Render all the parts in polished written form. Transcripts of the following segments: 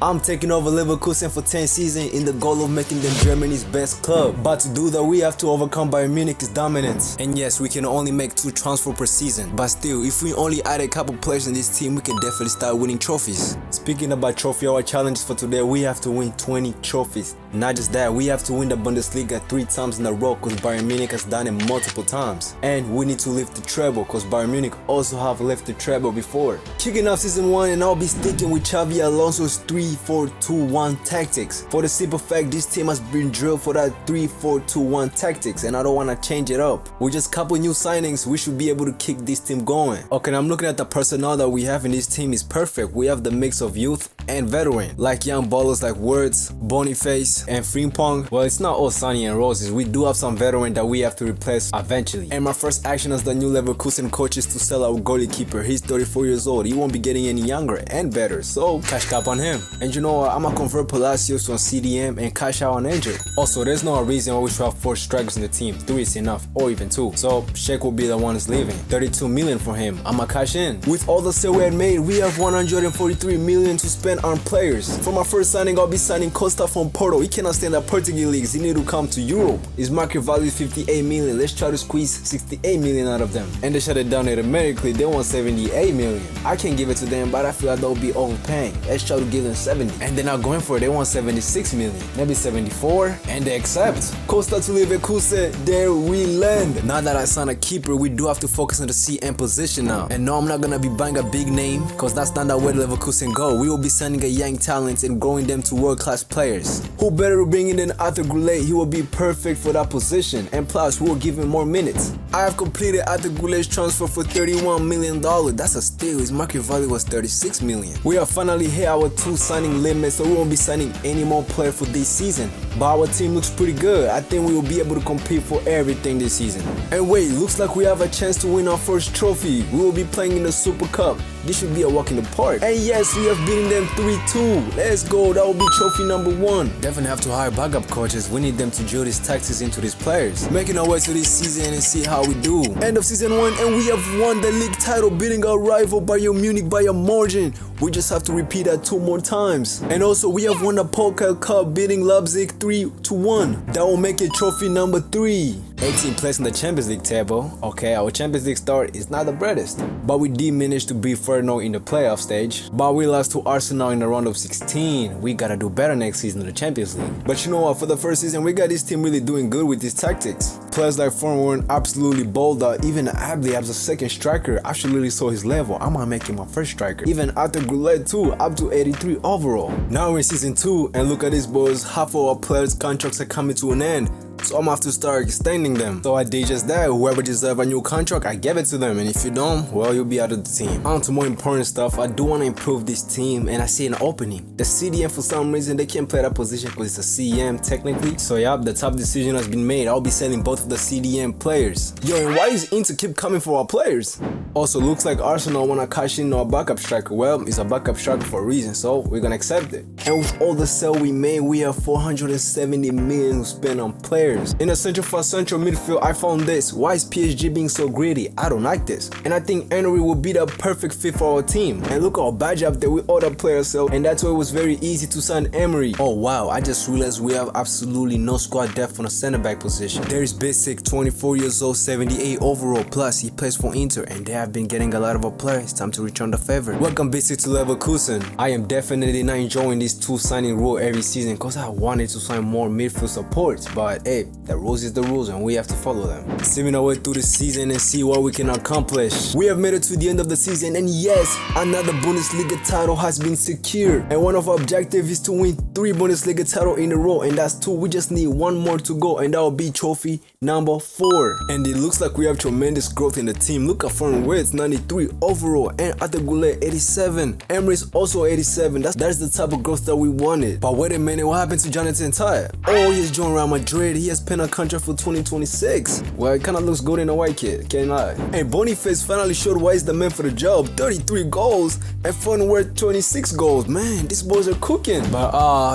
I'm taking over Leverkusen for 10 seasons in the goal of making them Germany's best club. But to do that, we have to overcome Bayern Munich's dominance. And yes, we can only make 2 transfers per season. But still, if we only add a couple players in this team, we can definitely start winning trophies. Speaking about trophy, our challenges for today, we have to win 20 trophies. Not just that, we have to win the Bundesliga 3 times in a row because Bayern Munich has done it multiple times. And we need to lift the treble because Bayern Munich also have lifted the treble before. Kicking off season 1, and I'll be sticking with Xavi Alonso's 3-4-2-1 tactics. For the simple fact, this team has been drilled for that 3-4-2-1 tactics and I don't want to change it up. With just a couple new signings, we should be able to kick this team going. Okay, I'm looking at the personnel that we have in this team is perfect. We have the mix of youth and veteran, like young ballers like Wirtz, Boniface, and Frimpong. Well, it's not all sunny and roses. We do have some veteran that we have to replace eventually. And my first action as the new Leverkusen coach is to sell our goalkeeper. He's 34 years old. He won't be getting any younger and better, so cash up on him. And you know what? I'm gonna convert Palacios to a CDM and cash out on Angel. Also, there's no reason why we should have 4 strikers in the team. 3 is enough, or even 2. So Sheikh will be the one who's leaving. 32 million for him. I'ma cash in. With all the sale we had made, we have 143 million to spend on players. For my first signing, I'll be signing Costa from Porto. He cannot stand the Portuguese leagues. He need to come to Europe. His market value is 58 million. Let's try to squeeze 68 million out of them. And they should have done it automatically. They want 78 million. I can't give it to them, but I feel like they'll be overpaying. Let's try to give them 70. And they're not going for it. They want 76 million. Maybe 74. And they accept. Costa to Leverkusen. There we land. Now that I signed a keeper, we do have to focus on the CM position now. And no, I'm not gonna be buying a big name, because that's not the way Leverkusen go. We will be sending a young talent and growing them to world-class players. Who better bring in than Arthur Goulet? He will be perfect for that position. And plus, we will give him more minutes. I have completed Arthur Goulet's transfer for $31 million. That's a steal. His market value was 36 million. We have finally hit our 2 signing limits, so we won't be signing any more players for this season. But our team looks pretty good. I think we will be able to compete for everything this season. And wait, looks like we have a chance to win our first trophy. We will be playing in the Super Cup. This should be a walk in the park. And yes, we have beaten them 3-2. Let's go. That will be trophy number 1. Definitely have to hire backup coaches. We need them to drill these tactics into these players. Making our way to this season and see how we do. End of season 1 and we have won the league title, beating our rival Bayern Munich by a margin. We just have to repeat that 2 more times. And also we have won the Pokal Cup, beating Leipzig 3-1. That will make it trophy number 3. 18th place in the Champions League table. Okay, our Champions League start is not the brightest, but we did manage to beat Feyenoord in the playoff stage. But we lost to Arsenal in the round of 16. We gotta do better next season in the Champions League. But you know what? For the first season, we got this team really doing good with these tactics. Players like Feyenoord absolutely bold out. Even Abdi as a second striker, I should really saw his level. I'm gonna make him my first striker. Even Arthur Goulet too, up to 83 overall. Now we're in season 2, and look at this, boys. Half of our players' contracts are coming to an end. So I'm gonna have to start extending them. So I did just that. Whoever deserves a new contract, I gave it to them. And if you don't, well, you'll be out of the team. On to more important stuff. I do want to improve this team, and I see an opening. The CDM, for some reason, they can't play that position because it's a CM technically. So yup, the top decision has been made. I'll be selling both of the CDM players. Yo, and why is Inter keep coming for our players? Also, looks like Arsenal wanna cash in our backup striker. Well, it's a backup striker for a reason, so we're gonna accept it. And with all the sale we made, we have 470 million to spend on players. In the center for central midfield, I found this. Why is PSG being so greedy? I don't like this. And I think Henry will be the perfect fit for our team. And look how bad job that we other players sell, and that's why it was very easy to sign Emery. Oh wow, I just realized we have absolutely no squad depth on the center back position. There is Basic, 24 years old, 78 overall, plus he plays for Inter, and they have been getting a lot of our players. Time to return the favor. Welcome Basic to Leverkusen. I am definitely not enjoying this 2 signing rule every season because I wanted to sign more midfield support, but hey, the rules is the rules and we have to follow them. Simming our way through the season and see what we can accomplish. We have made it to the end of the season, and yes, another Bundesliga title has been secured. And one of our objectives is to win 3 Bundesliga titles in a row, and that's 2. We just need 1 more to go, and that will be trophy number 4. And it looks like we have tremendous growth in the team. Look at Fern Wirtz, 93 overall, and Arthur Goulet, 87. Emery's also 87. That's the type of growth that we wanted. But wait a minute, what happened to Jonathan Tah? Oh, he's joined Real Madrid. He he has penned a contract for 2026. Well, it kinda looks good in a white kit, can't lie. And Boniface finally showed why he's the man for the job. 33 goals and Funworth 26 goals. Man, these boys are cooking. But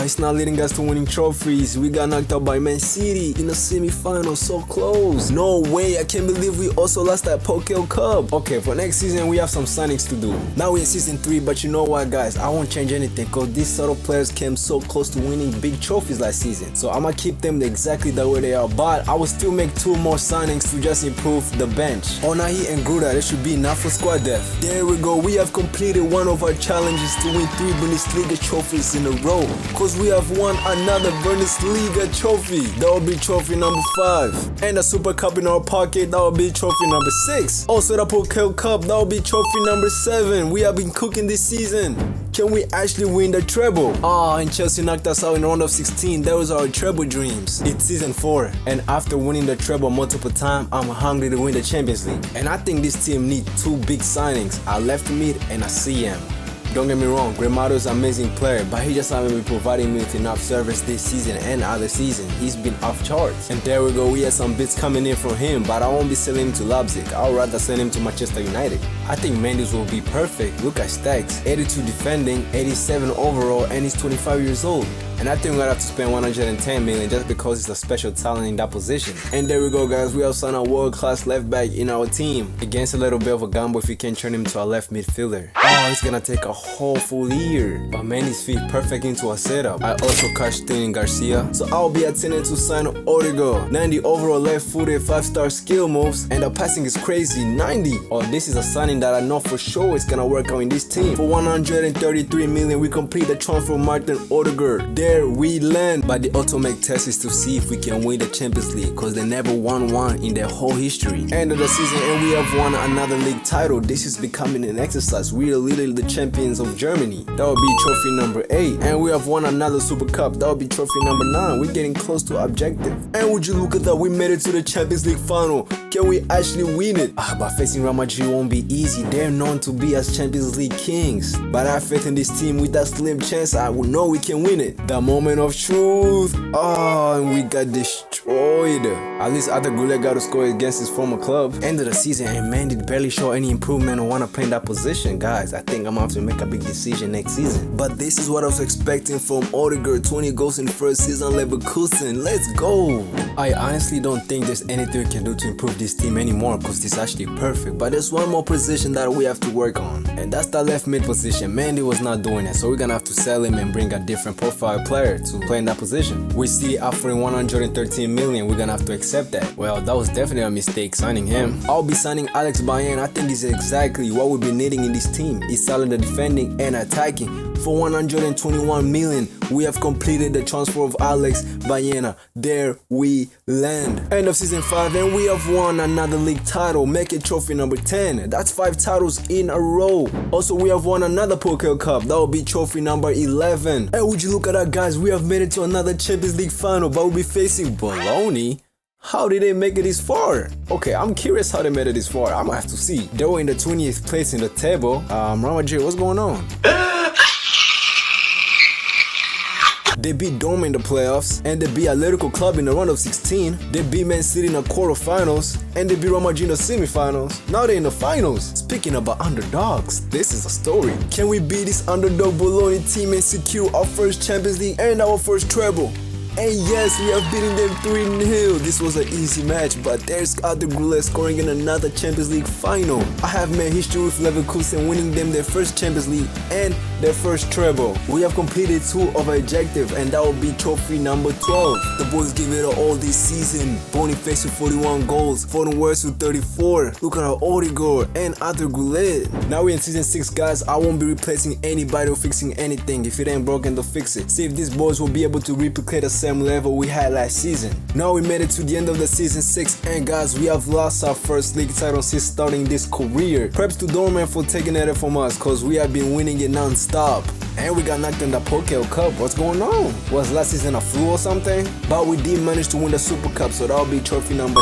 it's not leading us to winning trophies. We got knocked out by Man City in the semi-final, so close. No way, I can't believe we also lost that Takeover Cup. Okay, for next season we have some signings to do. Now we're in season 3, but you know what guys, I won't change anything because these subtle players came so close to winning big trophies last season. So I'ma keep them exactly the way they are, but I will still make 2 more signings to just improve the bench. Onahi and Gruda, they should be enough for squad depth. There we go, we have completed one of our challenges to win 3 Bundesliga trophies in a row, cause we have won another Bundesliga trophy. That will be trophy number 5. And a Super Cup in our pocket, that will be trophy number 6. Also the Takeover Cup, that will be trophy number 7. We have been cooking this season. Can we actually win the treble? And Chelsea knocked us out in round of 16. That was our treble dreams. It's season 4, and after winning the treble multiple times, I'm hungry to win the Champions League. And I think this team needs 2 big signings, a left mid and a CM. Don't get me wrong, Grimado's an amazing player, but he just hasn't been providing me with enough service this season and other season. He's been off charts. And there we go, we had some bits coming in from him, but I won't be selling him to Leipzig. I'll rather send him to Manchester United. I think Mendes will be perfect. Look at stats, 82 defending, 87 overall, and he's 25 years old. And I think we're gonna have to spend 110 million just because he's a special talent in that position. And there we go guys, we have signed a world-class left back in our team. Against a little bit of a gamble if we can turn him to a left midfielder. It's gonna take a whole full year, but Mendes fit perfect into a setup. I also cashed in Garcia, so I'll be attending to sign Odegaard. 90 overall left-footed, 5-star skill moves, and the passing is crazy, 90. This is a signing that I know for sure is gonna work out in this team. For 133 million, we complete the transfer of Martin Odegaard. There we land, but the ultimate test is to see if we can win the Champions League, cause they never won one in their whole history. End of the season and we have won another league title. This is becoming an exercise. We are literally the champions of Germany. That will be trophy number 8. And we have won another Super Cup. That will be trophy number 9. We're getting close to objective. And would you look at that, we made it to the Champions League final. Can we actually win it? But facing Real Madrid won't be easy. They're known to be as Champions League kings. But I have faith in this team. With that slim chance, I will know we can win it. The moment of truth. And we got destroyed. At least Arthur Goulet got to score against his former club. End of the season and man did barely show any improvement on wanna play in that position. Guys, I think I'm gonna have to make a big decision next season. But this is what I was expecting from Odegaard. 20 goals in first season Leverkusen. Let's go. I honestly don't think there's anything we can do to improve this team anymore because this is actually perfect. But there's one more position that we have to work on, and that's the left mid position. Mendy was not doing it, so we're gonna have to sell him and bring a different profile player to play in that position. We see offering 113 million. We're gonna have to accept that. Well, that was definitely a mistake signing him. I'll be signing Alex Bayern. I think he's exactly what we've been needing in this team. He's solid at defending and attacking. For 121 million, we have completed the transfer of Alex Bayena. There we land. End of season 5 and we have won another league title, make it trophy number 10. That's 5 titles in a row. Also, we have won another Takeover Cup. That will be trophy number 11. And would you look at that, guys, we have made it to another Champions League final, but we'll be facing Bologna. How did they make it this far? Okay, I'm curious how they made it this far. I'm gonna have to see. They were in the 20th place in the table. Real Madrid, what's going on? They beat Dortmund in the playoffs, and they beat Atletico Club in the round of 16. They beat Man City in the quarterfinals, and they beat Real Madrid in the semifinals. Now they're in the finals. Speaking about underdogs, this is a story. Can we beat this underdog Bologna team and secure our first Champions League and our first treble? And yes, we have beaten them 3-0. This was an easy match, but there's Arthur Goulet scoring in another Champions League final. I have made history with Leverkusen winning them their first Champions League and their first treble. We have completed 2 of our objectives, and that will be trophy number 12. The boys give it all this season. Boniface with 41 goals, Funworth with 34. Look at our Odegaard and Arthur Goulet. Now we're in season 6, guys. I won't be replacing anybody or fixing anything. If it ain't broken, they'll fix it. See if these boys will be able to replicate the same level we had last season. Now we made it to the end of the season 6, and guys, we have lost our first league title since starting this career. Preps to Dortmund for taking it from us, cause we have been winning it non-stop. And we got knocked in the Pokal Cup. What's going on? Was last season a flu or something? But we did manage to win the Super Cup, so that'll be trophy number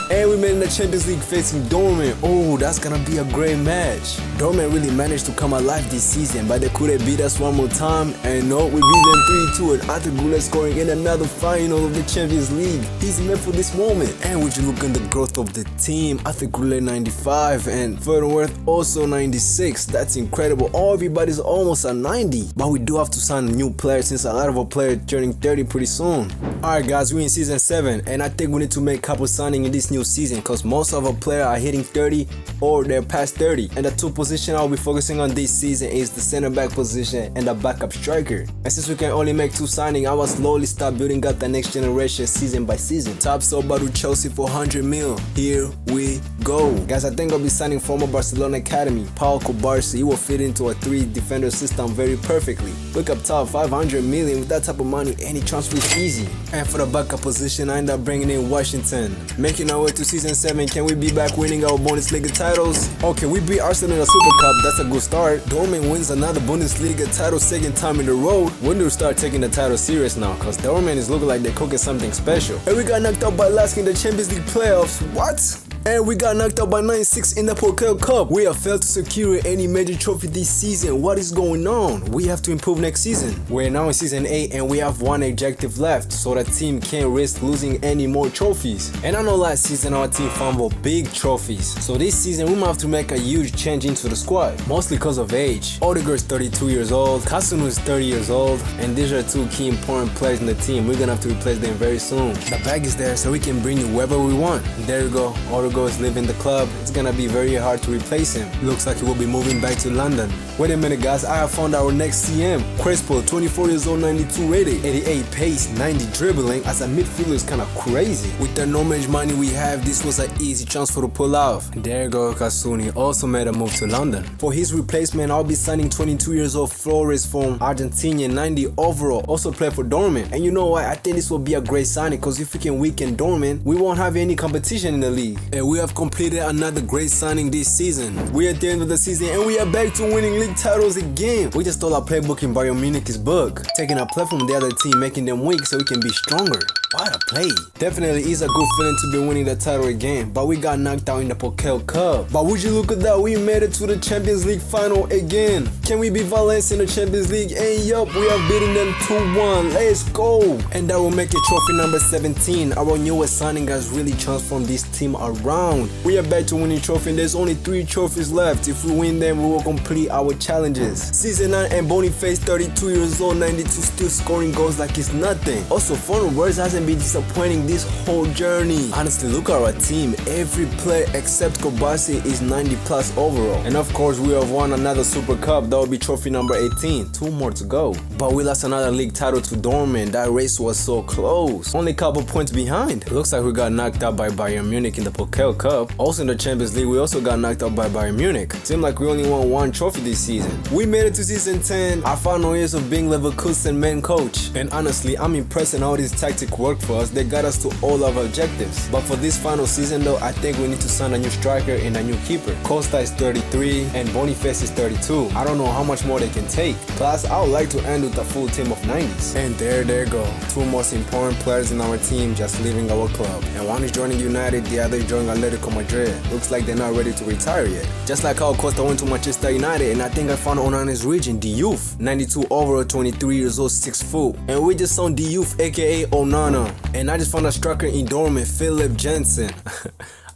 13. And we made in the Champions League facing Dortmund. Oh, that's gonna be a great match. Dortmund really managed to come alive this season, but they couldn't beat us one more time. And no, we beat them 3-2 and Arthur Goulet scoring in another final of the Champions League. He's meant for this moment. And would you look at the growth of the team? Arthur Goulet 95 and Furtherworth also 96. That's incredible. Everybody's almost at 90. But we do have to sign a new player since a lot of our players turning 30 pretty soon. Alright guys, we're in season 7 and I think we need to make a couple signings in this new season because most of our players are hitting 30 or they're past 30. And the two positions I'll be focusing on this season is the center back position and the backup striker. And since we can only make 2 signings, I will slowly start building up the next generation season by season. Top sold by Chelsea for 100 mil. Here we go. Guys, I think I'll be signing former Barcelona Academy, Paul Cobarsi. He will fit into a 3-defender system very perfectly. Look up top, 500 million. With that type of money, any transfer is easy. And for the backup position, I end up bringing in Washington. Making our way to season 7, can we be back winning our Bundesliga titles? Okay, we beat Arsenal in the Super Cup, that's a good start. Dortmund wins another Bundesliga title 2nd time in a row. When do we start taking the title serious now? Cause Dortmund is looking like they're cooking something special. And we got knocked out by Lask in the Champions League playoffs. What? And we got knocked out by 9-6 in the Pokal Cup. We have failed to secure any major trophy this season. What is going on? We have to improve next season. We're now in season 8 and we have one objective left, so the team can't risk losing any more trophies. And I know last season our team fumbled big trophies, so this season we might have to make a huge change into the squad, mostly because of age. Odegaard is 32 years old, Kasunu is 30 years old, and these are 2 key important players in the team. We're gonna have to replace them very soon. The bag is there so we can bring whoever we want. There you go, Odegaard is leaving the club. It's gonna be very hard to replace him. Looks like he will be moving back to London. Wait a minute guys, I have found our next CM. Crespo, 24 years old, 92 rated, 88 pace, 90 dribbling. As a midfielder is kinda crazy. With the no much money we have, this was an easy transfer to pull off. There you go, Kasuni also made a move to London. For his replacement, I'll be signing 22 years old Flores from Argentina, 90 overall, also played for Dortmund. And you know what, I think this will be a great signing because if we can weaken Dortmund, we won't have any competition in the league. And we have completed another great signing this season. We're at the end of the season and we are back to winning league titles again. We just stole our playbook in Bayern Munich's book, taking a play from the other team, making them weak so we can be stronger. What a play. Definitely is a good feeling to be winning the title again, but we got knocked out in the Pokal Cup. But would you look at that, we made it to the Champions League final again. Can we beat Valence in the Champions League? And yup, we are beating them 2-1. Let's go. And that will make it trophy number 17. Our newest signing has really transformed this team around. We are back to winning trophy and there's only 3 trophies left. If we win them, we will complete our challenges. Season 9 and Boniface, 32 years old, 92, still scoring goals like it's nothing. Also, Furtherworth hasn't been disappointing this whole journey. Honestly, look at our team. Every player except Kobasi is 90 plus overall. And of course, we have won another Super Cup. That will be trophy number 18. 2 more to go. But we lost another league title to Dortmund. That race was so close. Only a couple points behind. Looks like we got knocked out by Bayern Munich in the Pokal Cup. Also in the Champions League, we also got knocked out by Bayern Munich. Seemed like we only won 1 trophy this season. We made it to season 10. Our final years of being Leverkusen main coach. And honestly, I'm impressed in how this tactic worked for us. They got us to all of our objectives. But for this final season though, I think we need to sign a new striker and a new keeper. Costa is 33 and Boniface is 32. I don't know how much more they can take. Plus, I would like to end with a full team of 90s. And there they go. 2 most important players in our team just leaving our club. And one is joining United, the other is joining Atletico Madrid. Looks like they're not ready to retire yet. Just like how Costa went to Manchester United, and I think I found Onana's region, the youth. 92 overall, 23 years old, 6 foot. And we just found the youth, aka Onana. And I just found a striker in Dortmund, Philip Jensen.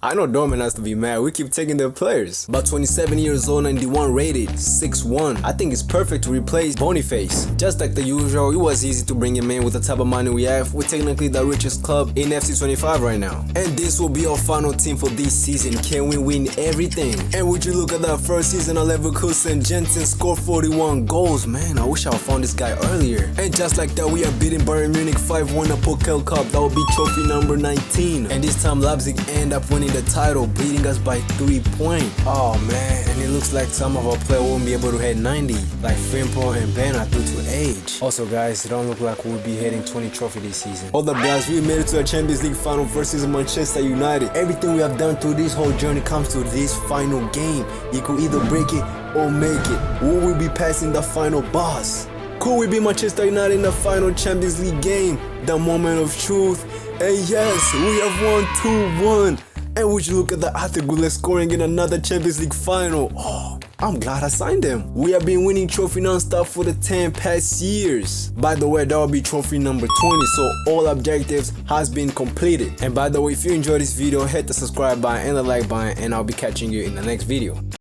I know Dortmund has to be mad, we keep taking their players. But 27 years old, 91 rated, 6'1". I think it's perfect to replace Boniface. Just like the usual, it was easy to bring him in with the type of money we have. We're technically the richest club in FC25 right now. And this will be our final team for this season. Can we win everything? And would you look at that first season of Leverkusen, Jensen scored 41 goals. Man, I wish I found this guy earlier. And just like that, we are beating Bayern Munich 5-1 at Pokal Cup. That will be trophy number 19. And this time Leipzig end up winning the title, beating us by 3 points. Oh man, and it looks like some of our players won't be able to hit 90, like Frimpong and Banner due to age. Also guys, it don't look like we'll be hitting 20 trophy this season. Hold up guys, we made it to the Champions League final versus Manchester United. Everything we have done through this whole journey comes to this final game. You could either break it or make it. Will we be passing the final boss? Could we be Manchester United in the final Champions League game? The moment of truth. And yes, we have won 2-1. And would you look at the Arthur scoring in another Champions League final? Oh, I'm glad I signed him. We have been winning trophy non-stop for the 10 past years. By the way, that will be trophy number 20, so all objectives has been completed. And by the way, if you enjoyed this video, hit the subscribe button and the like button, and I'll be catching you in the next video.